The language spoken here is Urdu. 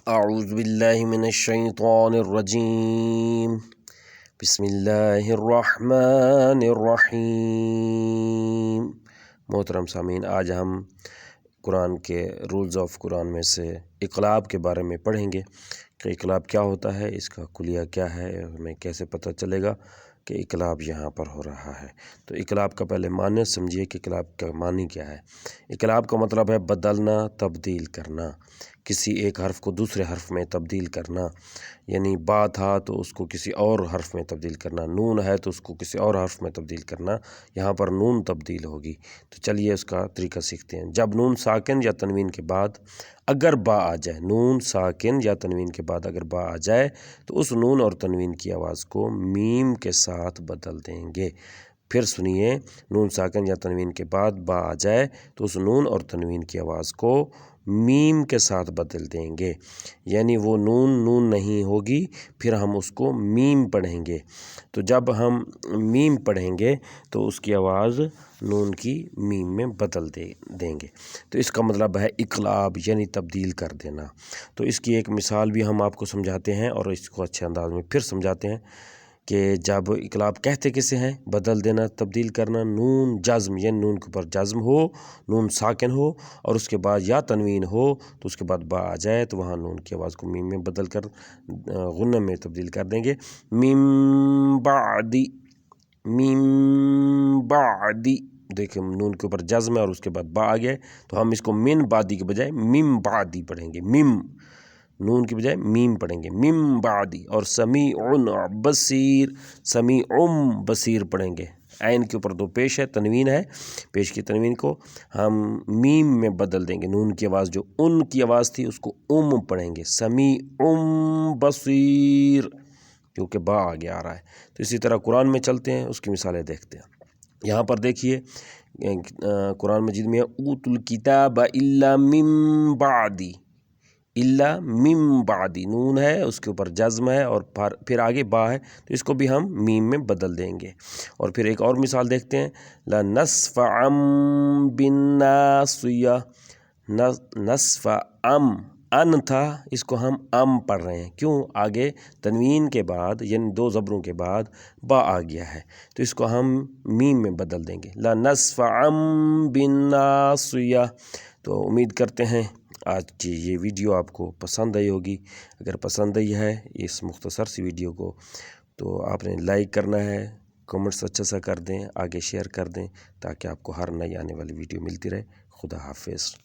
اعوذ باللہ من الشیطان الرجیم بسم اللہ الرحمن الرحیم۔ محترم سامعین، آج ہم قرآن کے رولز آف قرآن میں سے اقلاب کے بارے میں پڑھیں گے کہ اقلاب کیا ہوتا ہے، اس کا کلیہ کیا ہے، ہمیں کیسے پتہ چلے گا کہ اقلاب یہاں پر ہو رہا ہے۔ تو اقلاب کا پہلے معنی سمجھیے کہ اقلاب کا معنی کیا ہے۔ اقلاب کا مطلب ہے بدلنا، تبدیل کرنا، کسی ایک حرف کو دوسرے حرف میں تبدیل کرنا، یعنی با تھا تو اس کو کسی اور حرف میں تبدیل کرنا، نون ہے تو اس کو کسی اور حرف میں تبدیل کرنا، یہاں پر نون تبدیل ہوگی۔ تو چلیے اس کا طریقہ سیکھتے ہیں۔ جب نون ساکن یا تنوین کے بعد اگر با آ جائے، نون ساکن یا تنوین کے بعد اگر با آ جائے تو اس نون اور تنوین کی آواز کو میم کے ساتھ بدل دیں گے۔ پھر سنیے، نون ساکن یا تنوین کے بعد با آ جائے تو اس نون اور تنوین کی آواز کو میم کے ساتھ بدل دیں گے، یعنی وہ نون نہیں ہوگی، پھر ہم اس کو میم پڑھیں گے۔ تو جب ہم میم پڑھیں گے تو اس کی آواز نون کی میم میں بدل دیں گے۔ تو اس کا مطلب ہے اقلاب، یعنی تبدیل کر دینا۔ تو اس کی ایک مثال بھی ہم آپ کو سمجھاتے ہیں اور اس کو اچھے انداز میں پھر سمجھاتے ہیں کہ جب اقلاب کہتے کسے ہیں، بدل دینا، تبدیل کرنا۔ نون جزم، یعنی نون کے اوپر جزم ہو، نون ساکن ہو اور اس کے بعد یا تنوین ہو تو اس کے بعد با آ جائے تو وہاں نون کی آواز کو میم میں بدل کر غنہ میں تبدیل کر دیں گے۔ میم بعدی، میم بعدی، دیکھیں نون کے اوپر جزم ہے اور اس کے بعد با آ گیا تو ہم اس کو من بعدی کے بجائے میم بعدی پڑھیں گے، میم نون کی بجائے میم پڑھیں گے، میم بعدی۔ اور سمیع بصیر، سمیع بصیر پڑھیں گے۔ عین کے اوپر دو پیش ہے، تنوین ہے، پیش کی تنوین کو ہم میم میں بدل دیں گے۔ نون کی آواز جو ان کی آواز تھی اس کو پڑھیں گے، سمیع بصیر، کیونکہ با آگے آ رہا ہے۔ تو اسی طرح قرآن میں چلتے ہیں، اس کی مثالیں دیکھتے ہیں۔ یہاں پر دیکھیے قرآن مجید میں اوتوا الکتاب الا من بعدی، الا من بعدی، نون ہے اس کے اوپر جزم ہے اور پھر آگے با ہے تو اس کو بھی ہم میم میں بدل دیں گے۔ اور پھر ایک اور مثال دیکھتے ہیں، لنصفعا بالناصیہ، نصف ان تھا، اس کو ہم پڑھ رہے ہیں، کیوں؟ آگے تنوین کے بعد یعنی دو زبروں کے بعد با آ گیا ہے تو اس کو ہم میم میں بدل دیں گے، لنصفعا بالناصیہ۔ تو امید کرتے ہیں آج کی یہ ویڈیو آپ کو پسند آئی ہوگی۔ اگر پسند آئی ہے اس مختصر سی ویڈیو کو تو آپ نے لائک کرنا ہے، کمنٹس اچھا سا کر دیں، آگے شیئر کر دیں تاکہ آپ کو ہر نئی آنے والی ویڈیو ملتی رہے۔ خدا حافظ۔